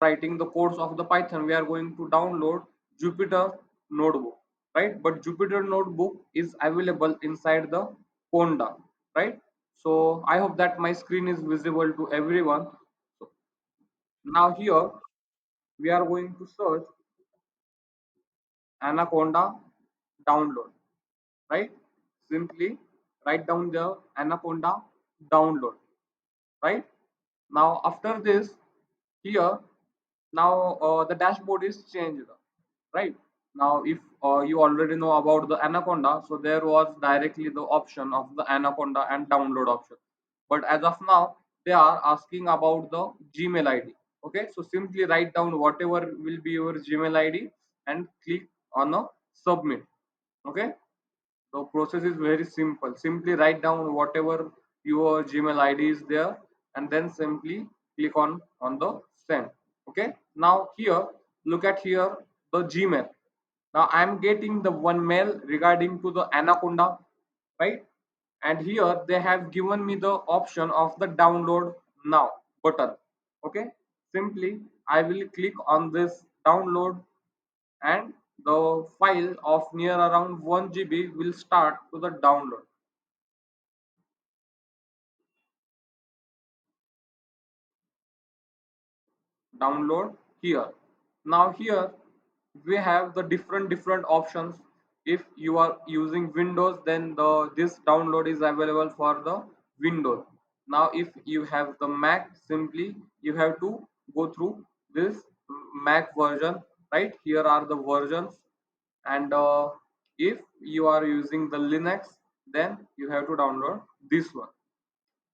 writing the codes of the Python, we are going to download Jupyter notebook, right? But Jupyter notebook is available inside the Conda, right? So I hope that my screen is visible to everyone. So now here we are going to search Anaconda download, right? Simply write down the Anaconda download, right? Now after this, here now the dashboard is changed, right? Now if you already know about the Anaconda, so there was directly the option of the Anaconda and download option, but as of now they are asking about the Gmail ID. Okay, so simply write down whatever will be your Gmail ID and click on a submit. Okay, the process is very simple. Simply write down whatever your Gmail ID is there, and then simply click on the send. Okay. Now here, look at here the Gmail. Now I am getting the one mail regarding to the Anaconda, right? And here they have given me the option of the download now button. Okay. Simply I will click on this download, and the file of near around 1 GB will start to the download here. Now here we have the different options. If you are using Windows, then this download is available for the Windows. Now if you have the Mac, simply you have to go through this Mac version, right? Here are the versions. And if you are using the Linux, then you have to download this one.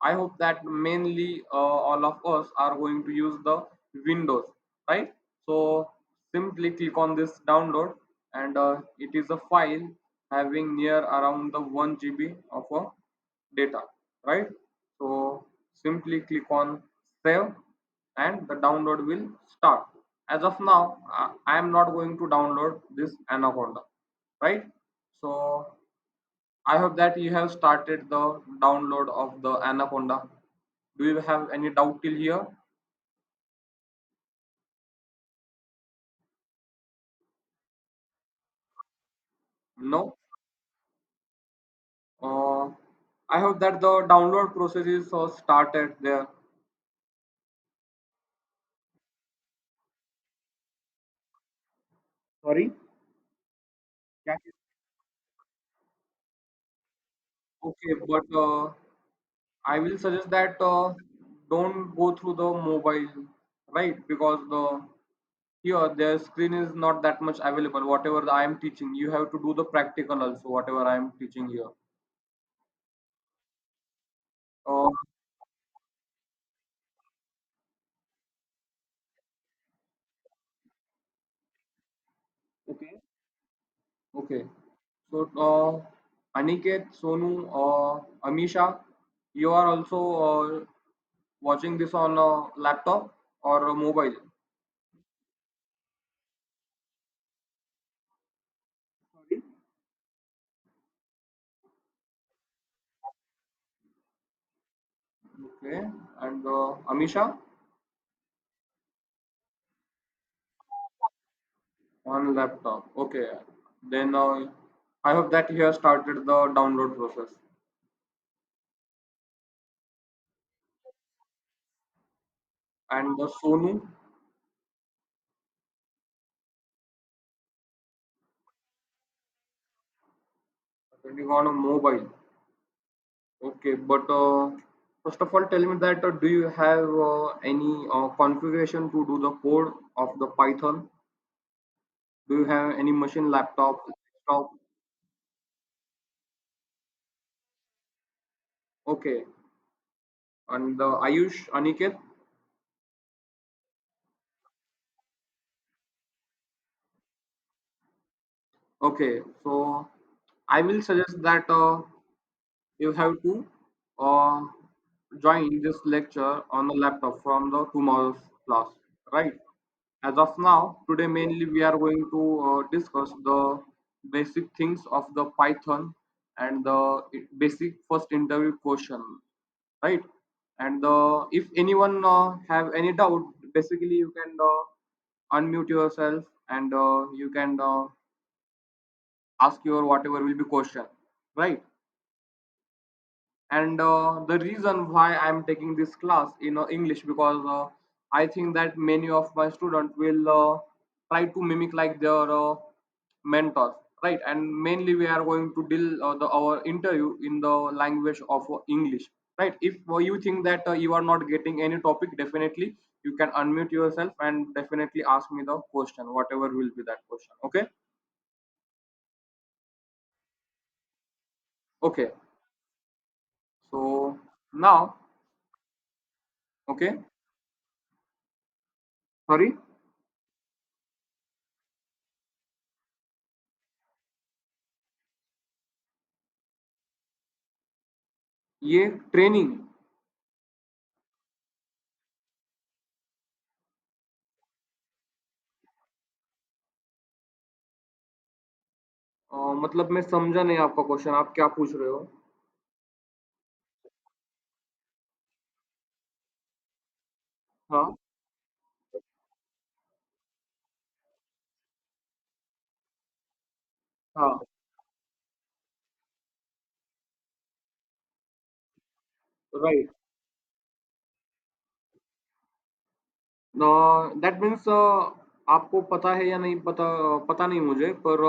I hope that mainly all of us are going to use the Windows, right? So simply click on this download, and it is a file having near around the 1 GB of a data, right? So simply click on save, and the download will start. As of now, I am not going to download this Anaconda, right? So I hope that you have started the download of the Anaconda. Do you have any doubt till here? No? Uh, I hope that the download process is started there. Sorry? Yeah. Okay, but I will suggest that don't go through the mobile, right? Because the here their screen is not that much available. Whatever I am teaching, you have to do the practical also. Whatever I am teaching here. Uh, okay. Okay. So, Aniket, Sonu, Amisha, you are also watching this on a laptop or a mobile. Sorry. Okay. And Amisha on laptop. Okay. Then I hope that you have started the download process. And the Sonu attending on a mobile. Okay. But first of all, tell me that do you have any configuration to do the code of the Python? Do you have any machine, laptop, desktop? Okay. And Ayush, Aniket? Okay. So I will suggest that you have to uh, join this lecture on the laptop from the tomorrow's class, right? As of now, today mainly we are going to discuss the basic things of the Python and the basic first interview question, right? And if anyone have any doubt, basically you can unmute yourself and you can ask your whatever will be question, right? And the reason why I'm taking this class in English, because I think that many of my students will try to mimic like their mentors, right? And mainly we are going to deal our interview in the language of English, right? If you think that you are not getting any topic, definitely you can unmute yourself and definitely ask me the question, whatever will be that question. Okay. Okay, so now, okay, sorry, ये training, मतलब मैं समझा नहीं आपका question, आप क्या पूछ रहे हो? हाँ, हाँ, राइट। दैट मीन्स आपको पता है या नहीं पता, पता नहीं मुझे, पर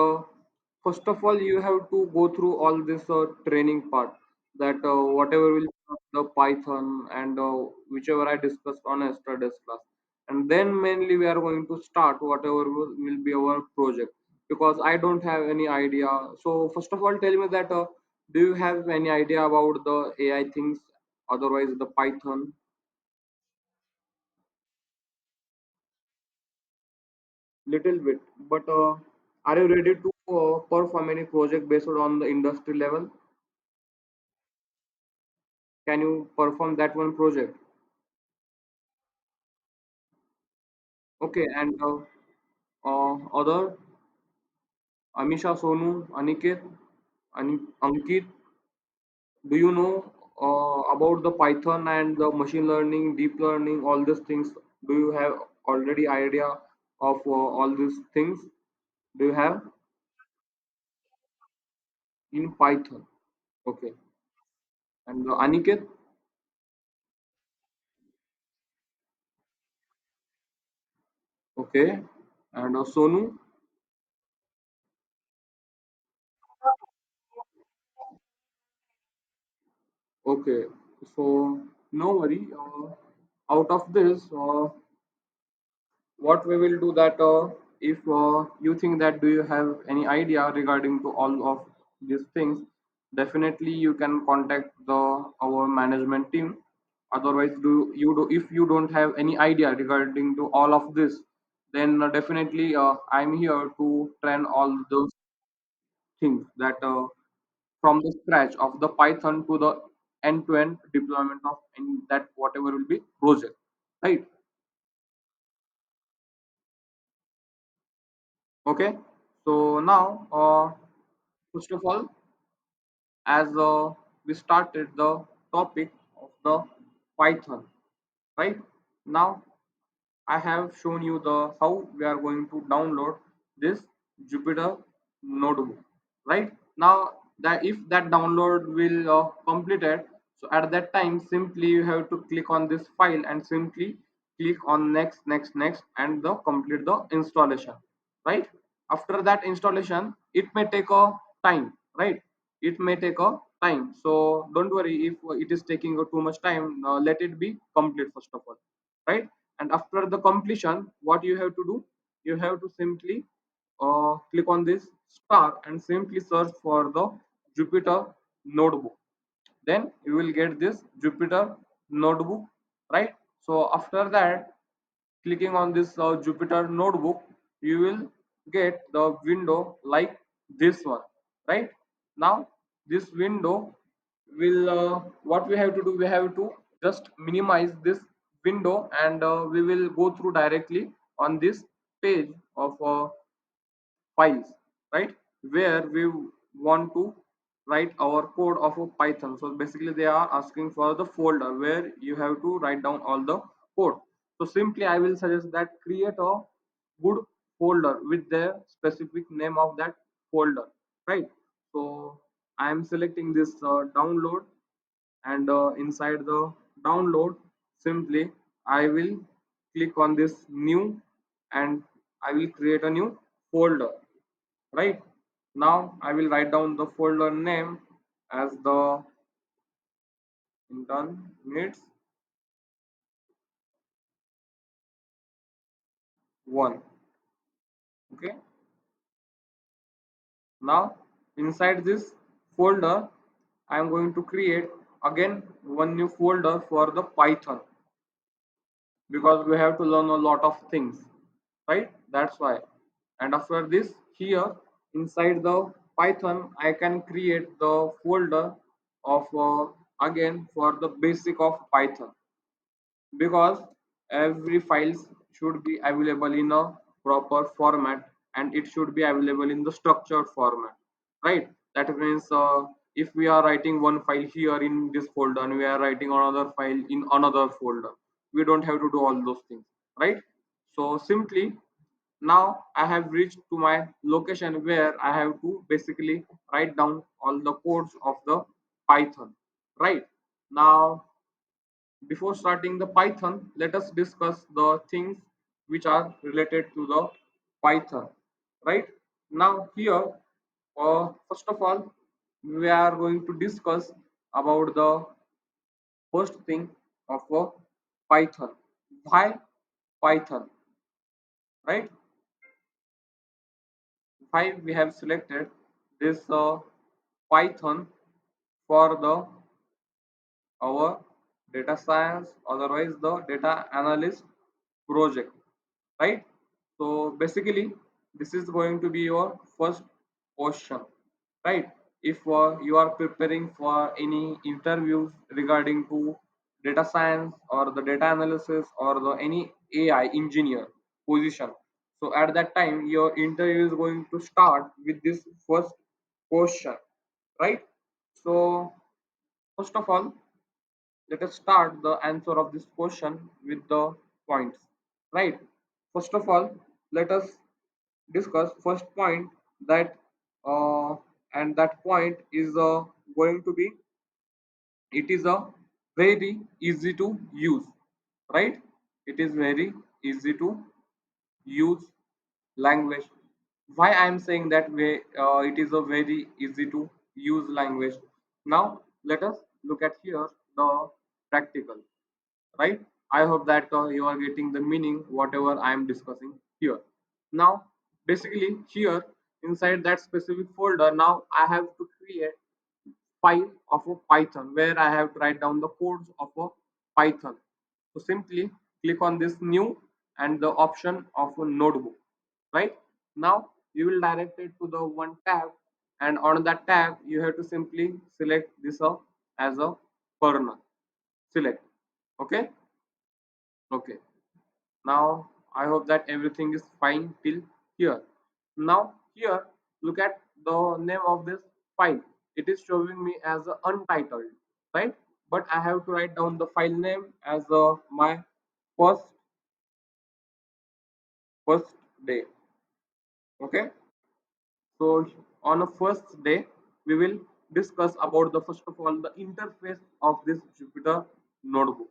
first of all you have to go through all this training part, that whatever will be the Python and whichever I discussed on yesterday's class, and then mainly we are going to start whatever will be our project, because I don't have any idea. So first of all, tell me that do you have any idea about the AI things, otherwise the Python? Little bit, but are you ready to perform any project based on the industry level? Can you perform that one project? Okay, and other Amisha, Sonu, Aniket, Ankit, do you know about the Python and the machine learning, deep learning, all these things? Do you have already idea of all these things? Do you have in Python? Okay, and Aniket, okay, and Sonu. Okay, so no worry. Out of this, what we will do that if you think that do you have any idea regarding to all of these things, definitely you can contact the our management team. Otherwise, do if you don't have any idea regarding to all of this, then definitely I'm here to train all those things that from the scratch of the Python to the end-to-end deployment of in that whatever will be project, right? Okay. So now, first of all, as we started the topic of the Python, right? Now I have shown you the how we are going to download this Jupyter notebook, right? Now that if that download will completed, so at that time simply you have to click on this file and simply click on next, next, next, and the complete the installation, right? After that installation, it may take a time, right? It may take a time, so don't worry if it is taking too much time. Let it be complete first of all, right? And after the completion, what you have to do, you have to simply click on this star and simply search for the Jupyter notebook. Then you will get this Jupyter notebook, right? So after that, clicking on this Jupyter notebook, you will get the window like this one, right? Now this window will what we have to do, we have to just minimize this window, and we will go through directly on this page of files, right? Where we want to write our code of a Python. So basically they are asking for the folder where you have to write down all the code. So simply I will suggest that create a good folder with the specific name of that folder, right? So I am selecting this download, and inside the download, simply I will click on this new, and I will create a new folder, right? Now I will write down the folder name as the intern needs 1. Okay, now inside this folder I am going to create again one new folder for the Python, because we have to learn a lot of things, right? That's why. And after this, here inside the Python I can create the folder of again for the basic of Python, because every files should be available in a proper format, and it should be available in the structured format, right? That means if we are writing one file here in this folder and we are writing another file in another folder, we don't have to do all those things, right? So simply now I have reached to my location where I have to basically write down all the codes of the Python, right? Now before starting the Python, let us discuss the things which are related to the Python. Right now, here, first of all, we are going to discuss about the first thing of Python. Why Python? Right? Why we have selected this Python for the our data science, otherwise the data analyst project, right? So basically, this is going to be your first question, right? If you are preparing for any interviews regarding to data science or the data analysis or the any AI engineer position, so at that time your interview is going to start with this first question, right? So first of all, let us start the answer of this question with the points, right? First of all, let us discuss first point that uh, and that point is going to be, it is a very easy to use, right? It is very easy to use language. Why I am saying that way, it is a very easy to use language. Now let us look at here the practical, right? I hope that you are getting the meaning whatever I am discussing here. Now basically here inside that specific folder, now I have to create file of a Python where I have to write down the codes of a Python. So simply click on this new and the option of a notebook, right? Now you will direct it to the one tab, and on that tab you have to simply select this as a kernel. Select. Okay. Okay. Now I hope that everything is fine till here. Now here, look at the name of this file. It is showing me as a untitled, right? But I have to write down the file name as my first first day. Okay. So on a first day, we will discuss about the first of all the interface of this Jupyter notebook.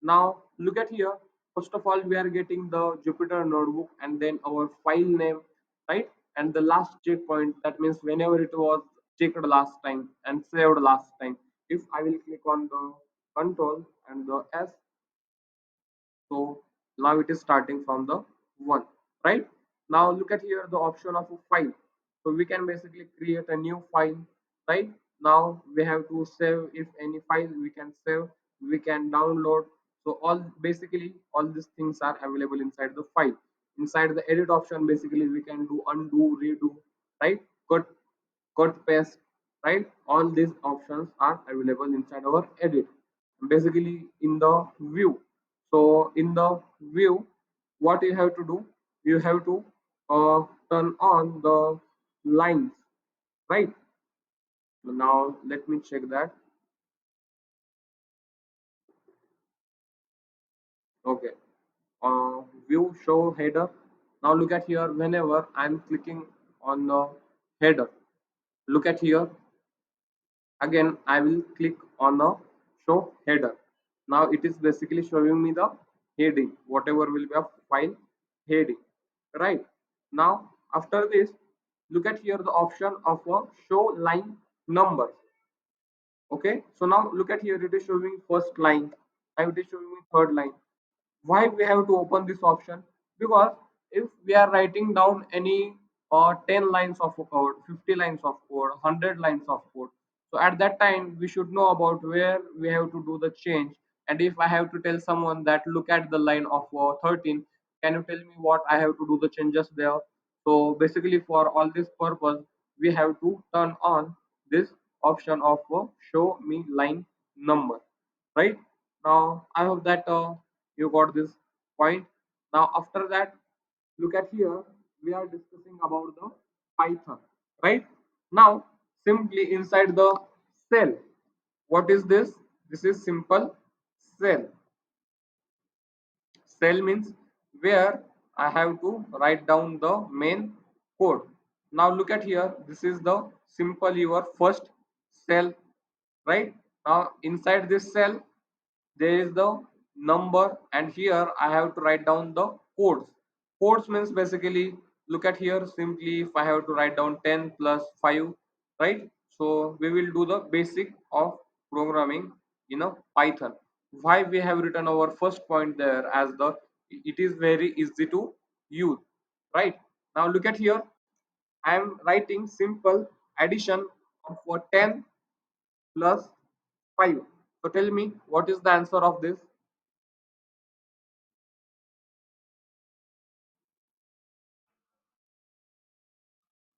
Now look at here. First of all, we are getting the Jupyter notebook and then our file name, right? And the last checkpoint. That means whenever it was checked last time and saved last time. If I will click on the control and the S, so now it is starting from the one, right? Now look at here the option of a file. So we can basically create a new file, right? Now we have to save, if any file we can save, we can download. So all basically all these things are available inside the file. Inside the edit option, basically we can do undo, redo, right? Cut paste, right? All these options are available inside our edit, basically in the view. So in the view, what you have to do, you have to turn on the lines, right? Now let me check that. Okay, view show header. Now look at here, whenever I'm clicking on the header, look at here, again I will click on the show header. Now it is basically showing me the heading, whatever will be a file heading, right? Now after this, look at here the option of a show line numbers. Okay, so now look at here, it is showing first line, now it is showing me third line. Why we have to open this option? Because if we are writing down any 10 lines of code, 50 lines of code, 100 lines of code, so at that time we should know about where we have to do the change. And if I have to tell someone that look at the line of 13, can you tell me what I have to do the changes there? So basically for all this purpose, we have to turn on this option of show me line number, right? Now I hope that you got this point. Now after that, look at here, we are discussing about the Python, right? Now simply inside the cell, what is this? This is simple cell. Cell means where I have to write down the main code. Now look at here, this is the simple your first cell, right? Now inside this cell there is the number, and here I have to write down the codes. Codes means basically, look at here, simply if I have to write down 10 plus 5, right? So we will do the basic of programming in a Python. Why we have written our first point there as the it is very easy to use, right? Now look at here, I am writing simple addition of 10 plus 5. So tell me what is the answer of this?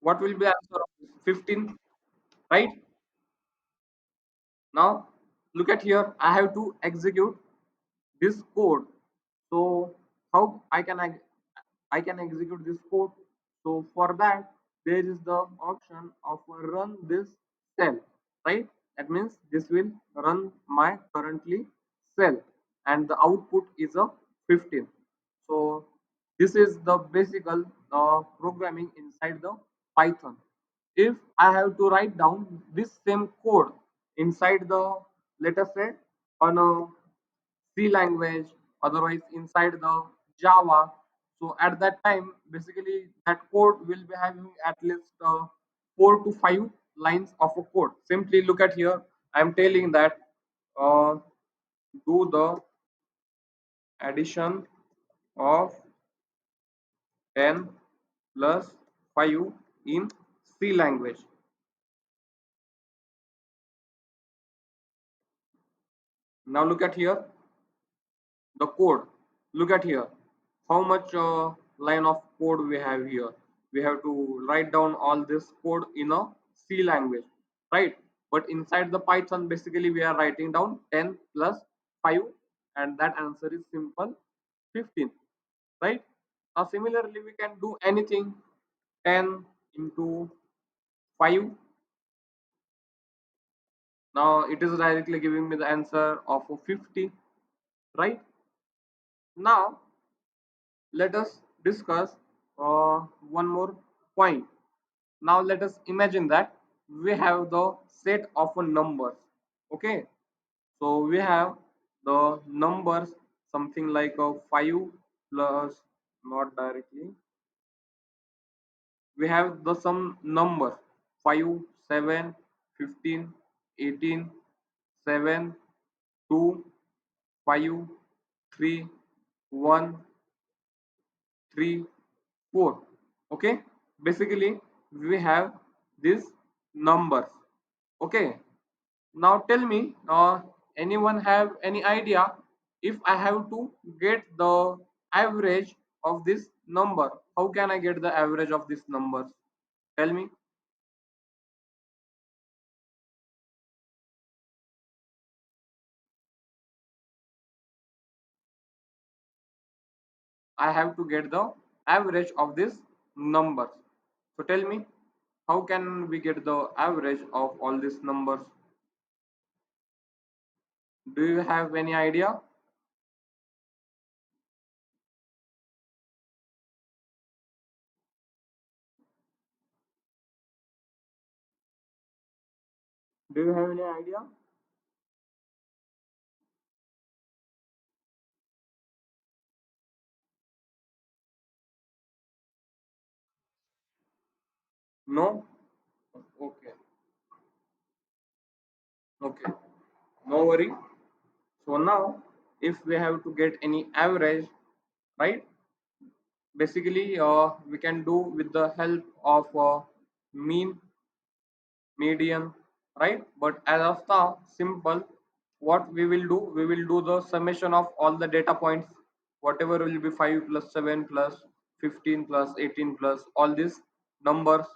What will be the answer of this? 15, right? Now look at here, I have to execute this code. So how I can execute this code? So for that, there is the option of run this cell, right? That means this will run my currently cell, and the output is a 15. So this is the basic programming inside the Python. If I have to write down this same code inside the, let us say, on a C language, otherwise inside the Java. So at that time, basically that code will be having at least 4 to 5 lines of a code. Simply look at here. I am telling that uh, do the addition of 10 plus 5 in C language. Now look at here the code. Look at here how much line of code we have here. We have to write down all this code in a C language, right? But inside the Python, basically we are writing down 10 plus 5, and that answer is simple 15, right? Now similarly we can do anything. 10 into 5, now it is directly giving me the answer of 50, right? Now let us discuss one more point. Now let us imagine that we have the set of numbers. Okay, so we have the numbers something like a 5 plus, not directly, we have the some numbers 5, 7, 15, 18, 7, 2, 5, 3, 1, 3, 4. Okay, basically we have these numbers. Okay, now tell me, anyone have any idea, if I have to get the average of this number, how can I get the average of these numbers? Tell me. I have to get the average of these numbers. So tell me, how can we get the average of all these numbers? Do you have any idea? Do you have any idea? No? Okay. Okay. No worry. So now, if we have to get any average, right? Basically, we can do with the help of mean, median, right? But as of now, simple. What we will do the summation of all the data points, whatever will be 5 plus 7 plus 15 plus 18 plus all these numbers,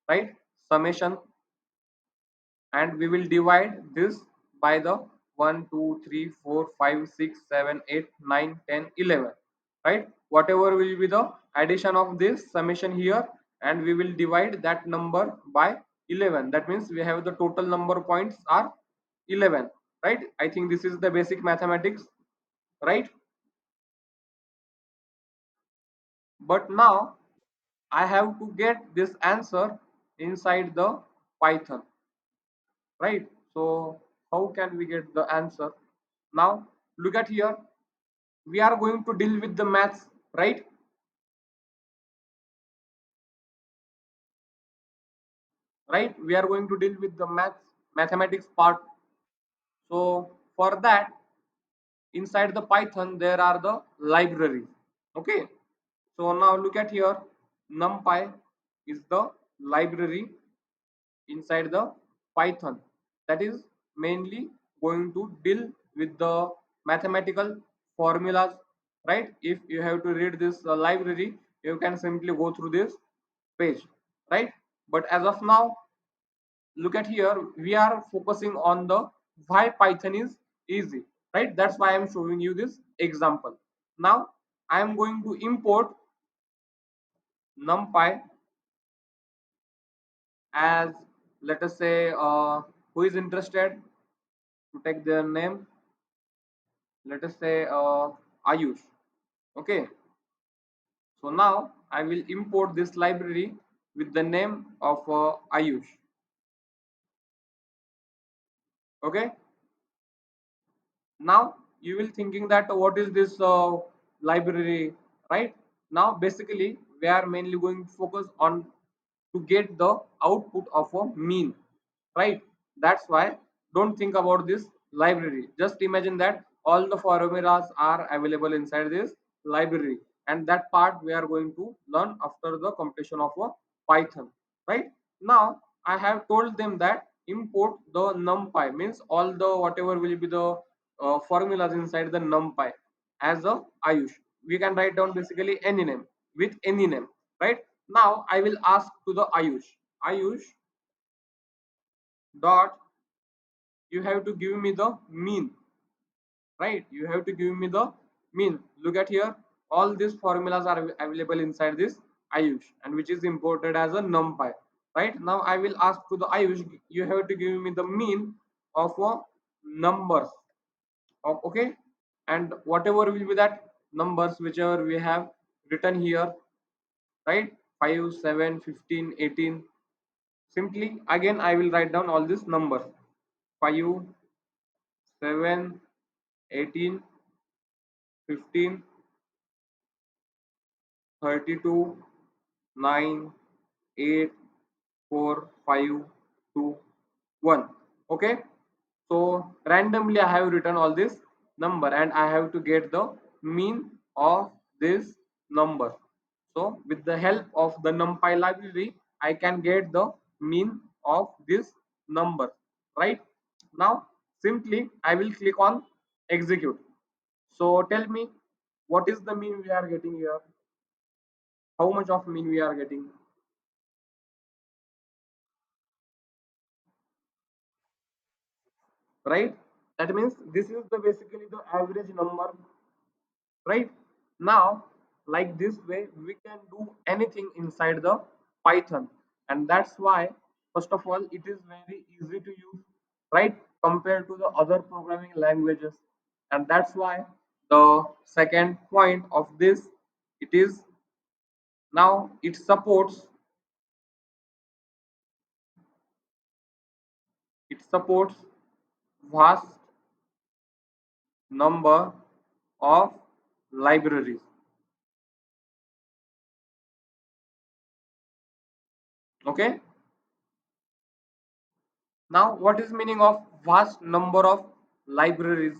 right? Summation, and we will divide this by the 1 2 3 4 5 6 7 8 9 10 11, right? Whatever will be the addition of this summation here, and we will divide that number by 11. That means we have the total number points are 11, right? I think this is the basic mathematics, right? But now I have to get this answer inside the Python, right? So how can we get the answer? Now look at here, we are going to deal with the maths, right? Right, we are going to deal with the mathematics part. So for that, inside the Python there are the libraries. Okay, so now look at here, numpy is the library inside the Python that is mainly going to deal with the mathematical formulas, right? If you have to read this library, you can simply go through this page, right? But as of now, look at here, we are focusing on the why Python is easy, right? That's why I'm showing you this example. Now I am going to import numpy as, let us say, who is interested to take their name, let us say Ayush. Okay, so now I will import this library with the name of Ayush. Okay, now you will thinking that what is this library, right? Now basically we are mainly going to focus on to get the output of a mean, right? That's why don't think about this library, just imagine that all the formulas are available inside this library, and that part we are going to learn after the completion of a Python, right? Now I have told them that import the numpy, means all the whatever will be the formulas inside the numpy as a Ayush. We can write down basically any name with any name, right? Now I will ask to the Ayush dot, you have to give me the mean, right? You have to give me the mean. Look at here, all these formulas are available inside this Ayush, and which is imported as a numpy, right? Now I will ask to the Ayush, you have to give me the mean of numbers of, okay, and whatever will be that numbers whichever we have written here, right? 5 7 15 18. Simply again I will write down all these numbers: 5 7 18 15 32 9 8 4 5 2 1. Okay, so randomly I have written all this number and I have to get the mean of this number. So with the help of the numpy library I can get the mean of this number, right? Now simply I will click on execute. So tell me, what is the mean we are getting here? How much of mean we are getting, right? That means this is the basically the average number, right? Now like this way we can do anything inside the Python, and that's why first of all it is very easy to use, right, compared to the other programming languages. And that's why the second point of this, it is now it supports supports vast number of libraries. Okay. Now, what is meaning of vast number of libraries?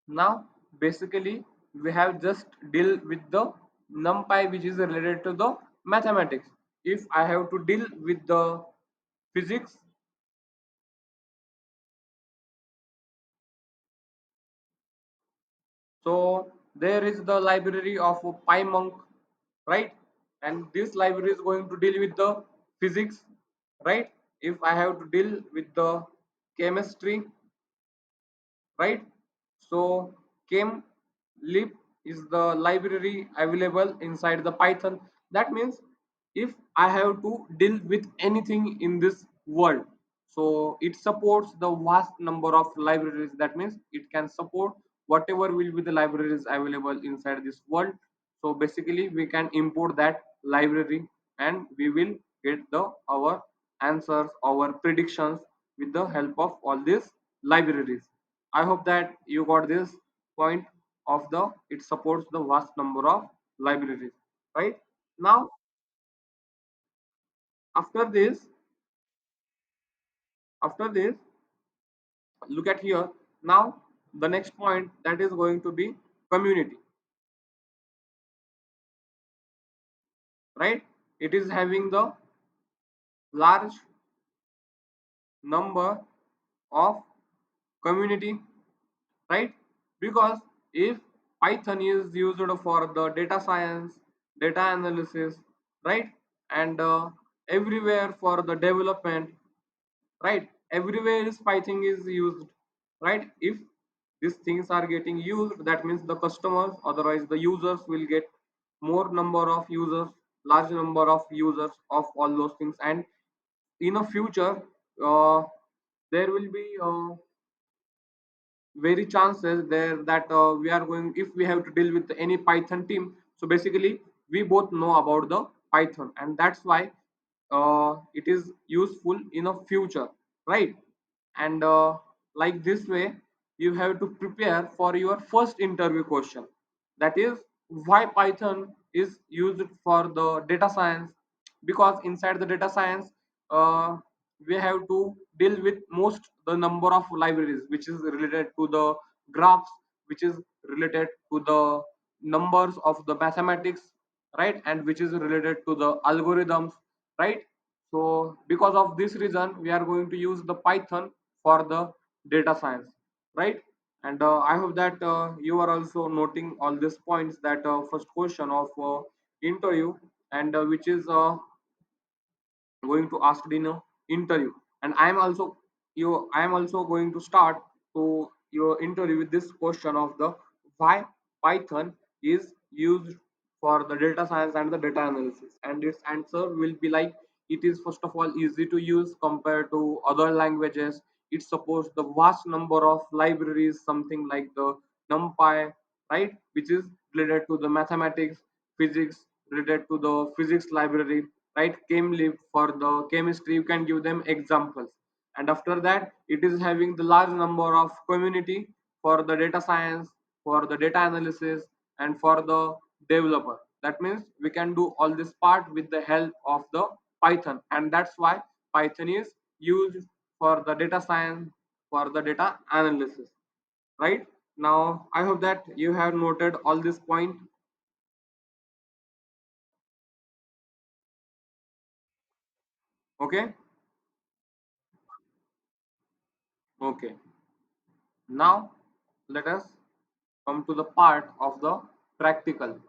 Now, basically, we have just deal with the numpy which is related to the mathematics. If I have to deal with the physics, so there is the library of PyMonk, right? And this library is going to deal with the physics, right? If I have to deal with the chemistry, right? So chem is the library available inside the Python. That means if I have to deal with anything in this world, so it supports the vast number of libraries. That means it can support whatever will be the libraries available inside this world. So basically we can import that library and we will get the our answers, our predictions with the help of all these libraries. I hope that you got this point of the it supports the vast number of libraries, right? Now, after this, after this, look at here. Now, the next point that is going to be community, right? It is having the large number of community, right? Because if Python is used for the data science, data analysis, right, and everywhere for the development, right, everywhere is Python is used, right? If these things are getting used, that means the customers, otherwise the users will get more number of users, large number of users of all those things, and in a future, uh, there will be very chances there that we are going if we have to deal with any Python team. So basically we both know about the Python, and that's why it is useful in a future, right? And like this way you have to prepare for your first interview question, that is why Python is used for the data science. Because inside the data science, uh, we have to deal with most the number of libraries which is related to the graphs, which is related to the numbers of the mathematics, right, and which is related to the algorithms, right? So because of this reason we are going to use the Python for the data science, right? And I hope that you are also noting all these points that first question of interview, and which is going to ask in a interview. And I am also going to start to your interview with this question of the why Python is used for the data science and the data analysis, and its answer will be like it is first of all easy to use compared to other languages. It supports the vast number of libraries, something like the NumPy, right, which is related to the mathematics, physics, related to the physics library, right? Chem for the chemistry, you can give them examples. And after that it is having the large number of community for the data science, for the data analysis, and for the developer. That means we can do all this part with the help of the Python, and that's why Python is used for the data science, for the data analysis, right? Now I hope that you have noted all this point. Okay. Okay, now let us come to the part of the practical.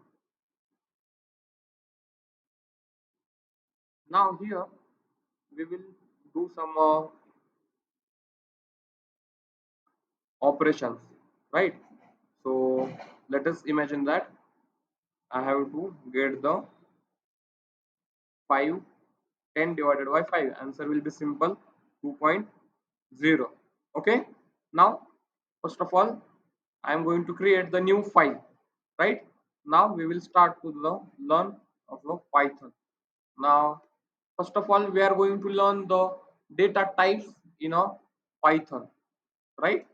Now here we will do some operations, right? So let us imagine that I have to get the 5 10 divided by 5. Answer will be simple, 2.0. Okay, now first of all I am going to create the new file, right? Now we will start to the learn of the Python. Now first of all we are going to learn the data types, Python, right?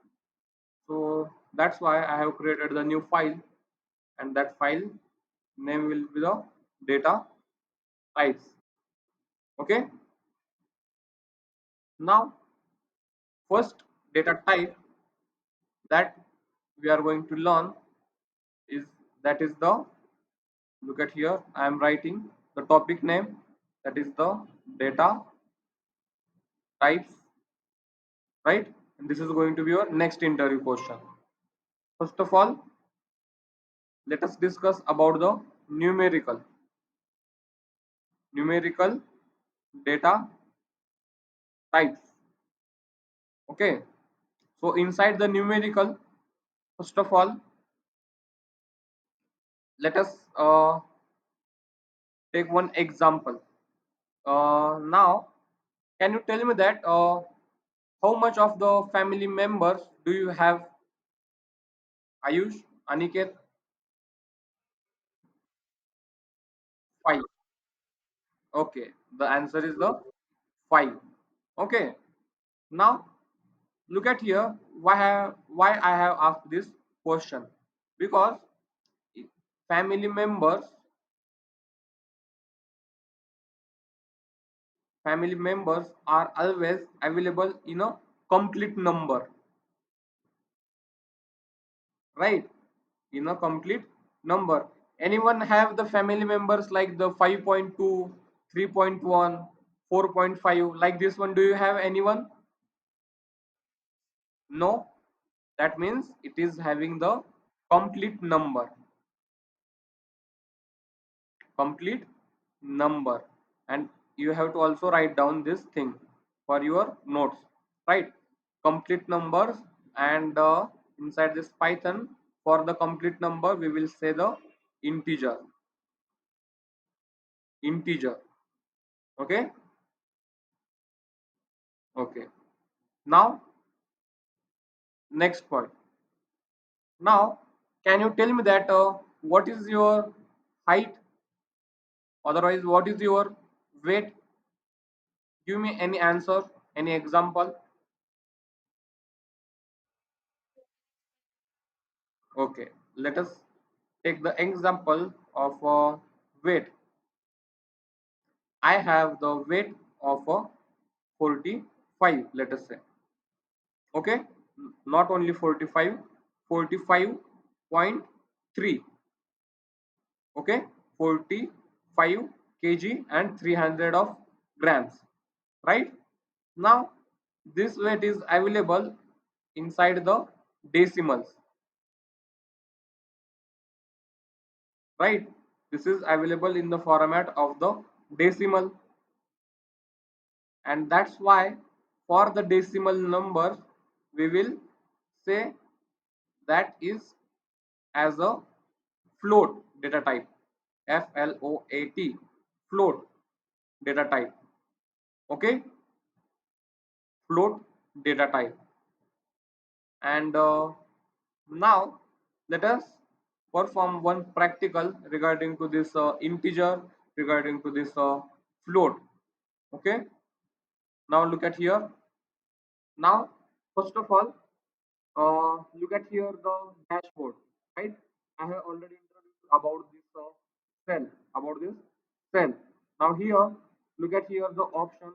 So that's why I have created the new file, and that file name will be the data types. Okay. Now first data type that we are going to learn is, that is the, look at here, I am writing the topic name, that is the data types, right? And this is going to be your next interview question. First of all, let us discuss about the numerical numerical data types. Okay, so inside the numerical, first of all, let us take one example. Now, can you tell me that how much of the family members do you have, Ayush, Aniket? Five. Okay, the answer is the five. Okay, now look at here. Why I have asked this question? Because family members family members are always available in a complete number, right? In a complete number. Anyone have the family members like the 5.2, 3.1, 4.5, like this one? Do you have anyone? No. That means it is having the complete number. Complete number. And you have to also write down this thing for your notes, right? Complete numbers. And inside this Python, for the complete number we will say the integer. Integer. Okay. Okay, now next point. Now can you tell me that what is your height, otherwise what is your weight? Give me any answer, any example. Okay, let us take the example of weight. I have the weight of 45, let us say. Okay, not only 45, 45.3. Okay, 45 kg and 300 of grams, right? Now this weight is available inside the decimals, right? This is available in the format of the decimal, and that's why for the decimal number we will say that is as a float data type. FLOAT, float data type. Okay, float data type. And now let us perform one practical regarding to this integer, regarding to this float. Okay, now look at here. Now first of all, look at here the dashboard, right? I have already introduced about this cell, about this cell. Now here, look at here the option.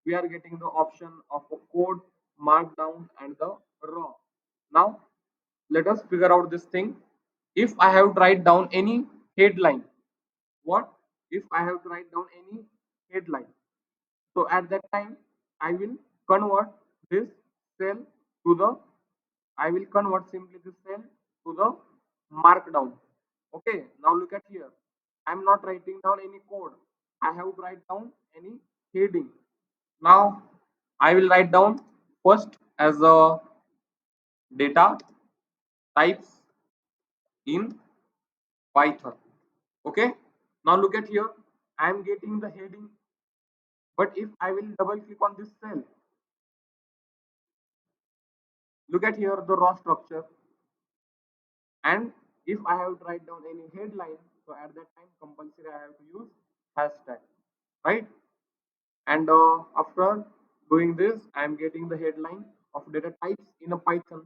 We are getting the option of a code, markdown, and the raw. Now let us figure out this thing. If I have to write down any headline, what if I have to write down any headline? So at that time, I will convert this cell to the, I will convert simply this cell to the markdown. Okay, now look at here. I'm not writing down any code. I have to write down any heading. Now I will write down first as a data types in Python. Okay, now look at here. I am getting the heading, but if I will double click on this cell, look at here the raw structure. And if I have to write down any headline, so at that time compulsory I have to use hashtag, right? And after doing this, I am getting the headline of data types in a Python.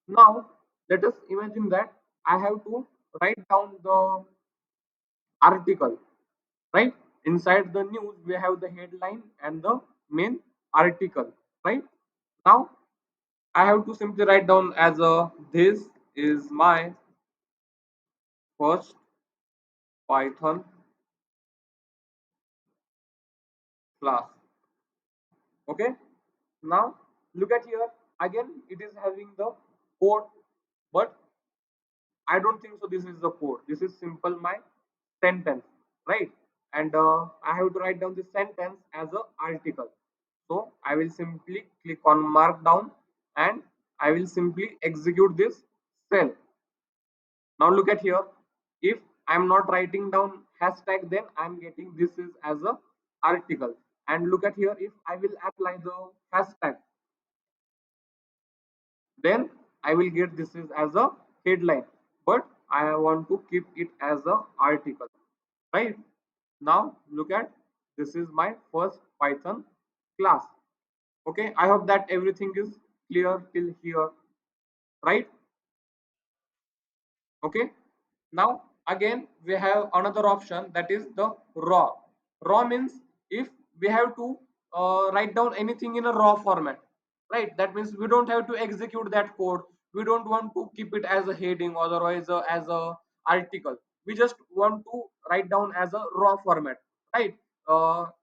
Now let us imagine that I have to write down the article, right? Inside the news we have the headline and the main article, right? Now I have to simply write down as a this is my first Python class. Okay. Now look at here. Again, it is having the code, but I don't think so. This is the code. This is simple my sentence, right? And I have to write down the sentence as a article. So I will simply click on markdown and I will simply execute this cell. Now look at here. If I'm not writing down hashtag, then I'm getting this is as a article. And look at here. If I will apply the hashtag, then I will get this is as a headline. But I want to keep it as a article, right? Now look at this is my first Python class. Okay, I hope that everything is clear till here, right? Okay. Now again we have another option, that is the raw. Raw means if we have to write down anything in a raw format, right? That means we don't have to execute that code. We don't want to keep it as a heading, otherwise as a article. We just want to write down as a raw format, right?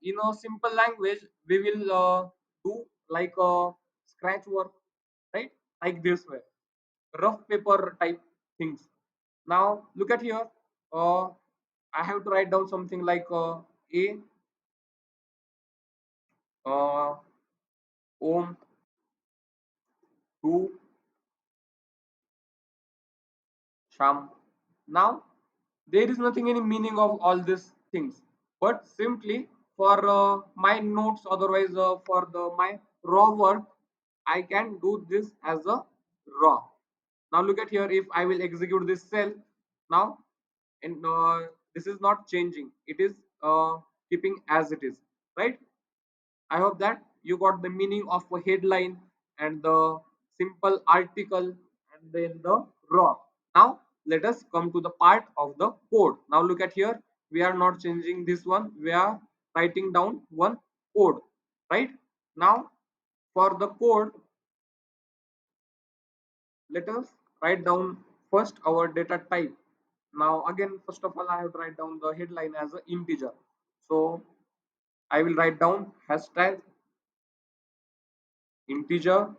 In a simple language we will do like a scratch work, right? Like this way, rough paper type things. Now look at here. Uh, I have to write down something like a uh, ohm to sham. Now there is nothing any meaning of all these things, but simply for my notes, otherwise for the my raw work, I can do this as a raw. Now look at here. If I will execute this cell now, and this is not changing. It is keeping as it is, right? I hope that you got the meaning of a headline and the simple article and then the raw. Now let us come to the part of the code. Now look at here. We are not changing this one. We are writing down one code, right? Now for the code, let us write down first our data type. Now again, first of all, I have to write down the headline as an integer. So I will write down hashtag integer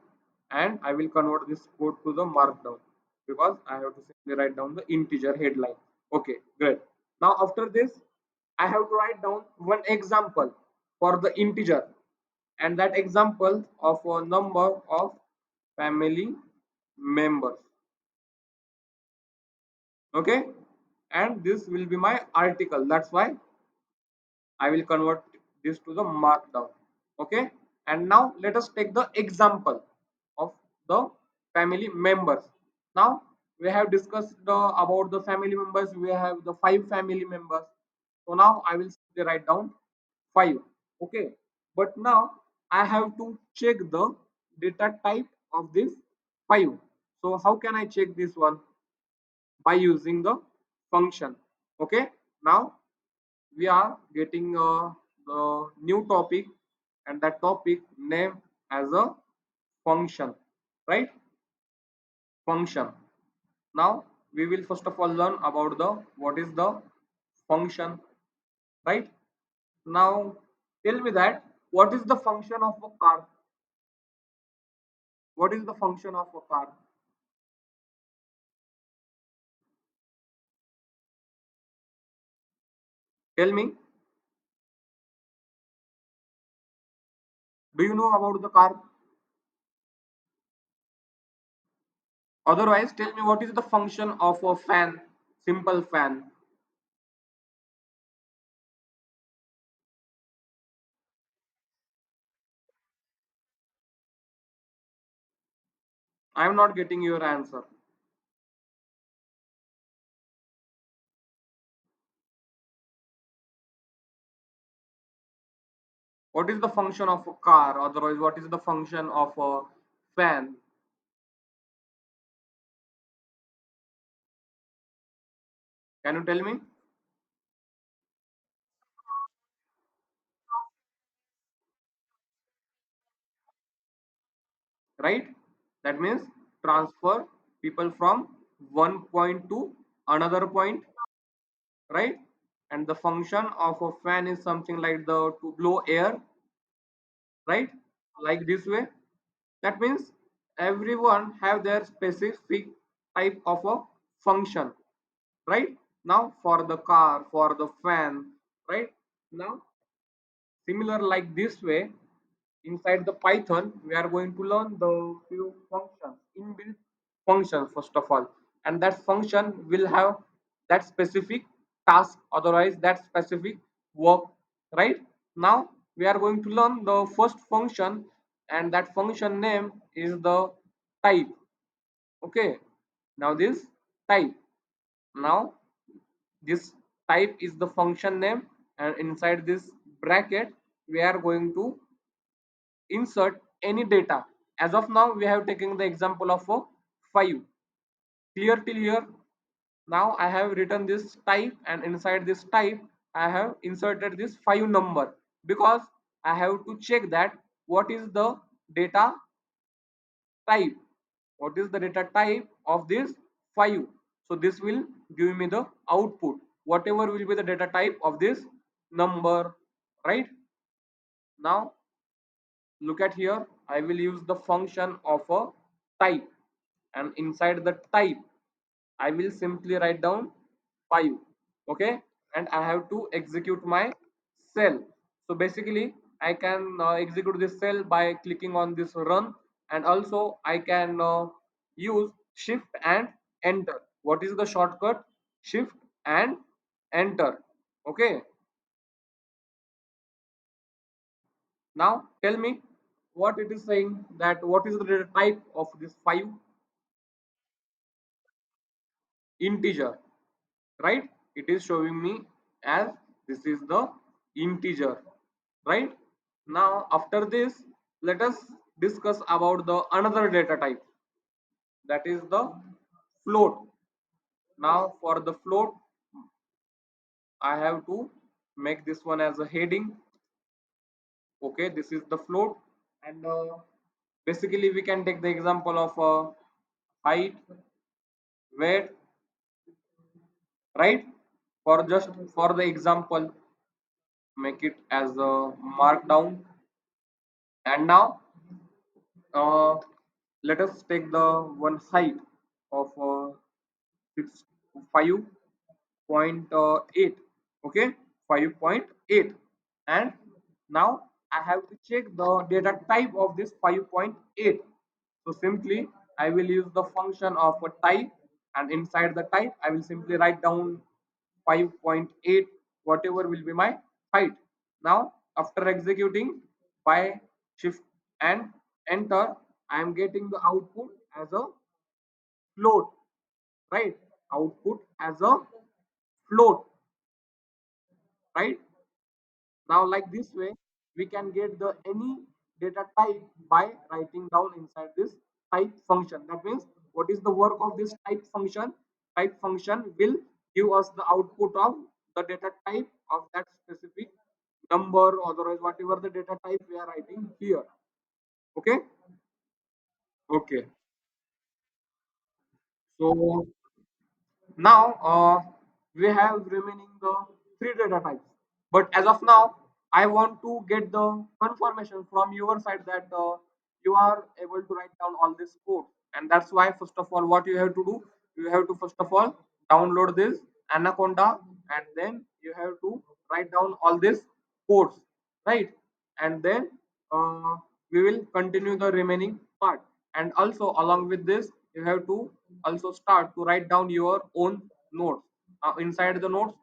and I will convert this code to the markdown because I have to simply write down the integer headline. Okay, great. Now after this, I have to write down one example for the integer, and that example of a number of family members. Okay, and this will be my article. That's why I will convert this to the markdown. Okay, and now let us take the example of the family members. Now we have discussed about the family members. We have the five family members. So now I will simply write down five. Okay, but now I have to check the data type of this five. So how can I check this one? By using the function. Okay, now we are getting the new topic, and that topic name as a function, right? Function. Now we will first of all learn about the what is the function, right? Now tell me that what is the function of a car? What is the function of a car? Tell me. Do you know about the car? Otherwise tell me what is the function of a fan? Simple fan. I am not getting your answer. What is the function of a car? Otherwise what is the function of a fan. Can you tell me? Right? That means transfer people from one point to another point, right? And the function of a fan is something like the to blow air, right? Like this way. That means everyone have their specific type of a function, right? Now for the car, for the fan, right? Now similar like this way, inside the Python, we are going to learn the few functions, inbuilt functions first of all, and that function will have that specific task, otherwise that specific work, right? Now we are going to learn the first function, and that function name is the type. Okay, now this type. Now this type is the function name, and inside this bracket we are going to insert any data. As of now, we have taken the example of a 5. Clear till here? Now I have written this type, and inside this type, I have inserted this 5 number because I have to check that what is the data type. What is the data type of this 5? So this will give me the output. Whatever will be the data type of this number, right? Now look at here, I will use the function of a type, and inside the type I will simply write down 5. Okay, and I have to execute my cell. So basically I can execute this cell by clicking on this run, and also I can use shift and enter. What is the shortcut? Shift and enter. Okay, now tell me what it is saying, that what is the data type of this 5? Integer, right? It is showing me as this is the integer, right? Now after this, let us discuss about the another data type, that is the float. Now for the float, I have to make this one as a heading. Okay, this is the float, and basically we can take the example of height, weight, right? For just for the example, make it as a markdown. And now uh, let us take the one height of 5.8. Okay, 5.8. And now I have to check the data type of this 5.8. So simply I will use the function of a type, and inside the type I will simply write down 5.8, whatever will be my height. Now after executing by shift and enter, I am getting the output as a float, right? Output as a float, right? Now like this way we can get the any data type by writing down inside this type function. That means what is the work of this type function? Type function will give us the output of the data type of that specific number, otherwise whatever the data type we are writing here. Okay, okay. So now we have remaining the three data types. But as of now, I want to get the confirmation from your side that you are able to write down all this code. And that's why, first of all, what you have to do, you have to first of all download this Anaconda, and then you have to write down all this codes, right? And then we will continue the remaining part. And also along with this, you have to also start to write down your own notes. Inside the notes,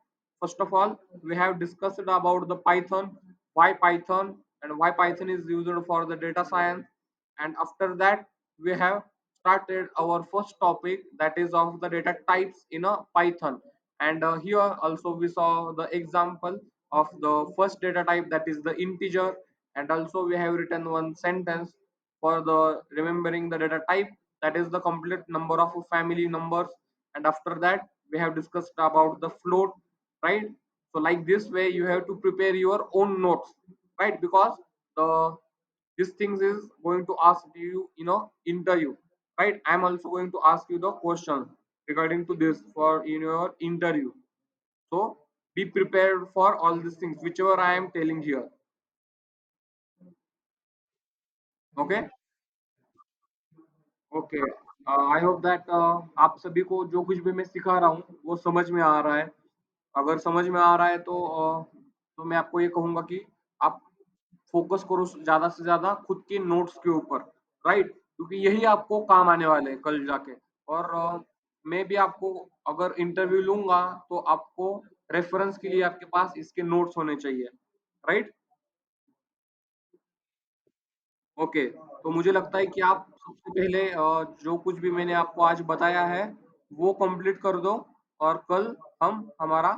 first of all we have discussed about the Python, why Python, and why Python is used for the data science. And after that we have started our first topic, that is of the data types in a Python. And here also we saw the example of the first data type, that is the integer. And also we have written one sentence for the remembering the data type, that is the complete number of family numbers. And after that we have discussed about the float, right? So like this way you have to prepare your own notes, right? Because the these things is going to ask you interview, right? I'm also going to ask you the questions regarding to this for in your interview. So be prepared for all these things whichever I am telling here. Okay. Okay, I hope that आप सभी को जो कुछ भी मैं सिखा रहा हूँ वो समझ में आ रहा है। अगर समझ में आ रहा है तो मैं आपको ये कहूँगा कि आप फोकस करो ज़्यादा से ज़्यादा खुद के नोट्स के ऊपर, राइट? क्योंकि यही आपको काम आने वाले हैं कल जाके। और मैं भी आपको अगर इंटरव्यू लूँगा तो आपको रेफरेंस के लिए आपके पास इसके नोट्स होने चाहिए, राइट? ओके, तो मुझे लगता है कि आप सबसे पहले जो कुछ भी मैंने आपको आज बताया है वो कंप्लीट कर दो और कल हम हमारा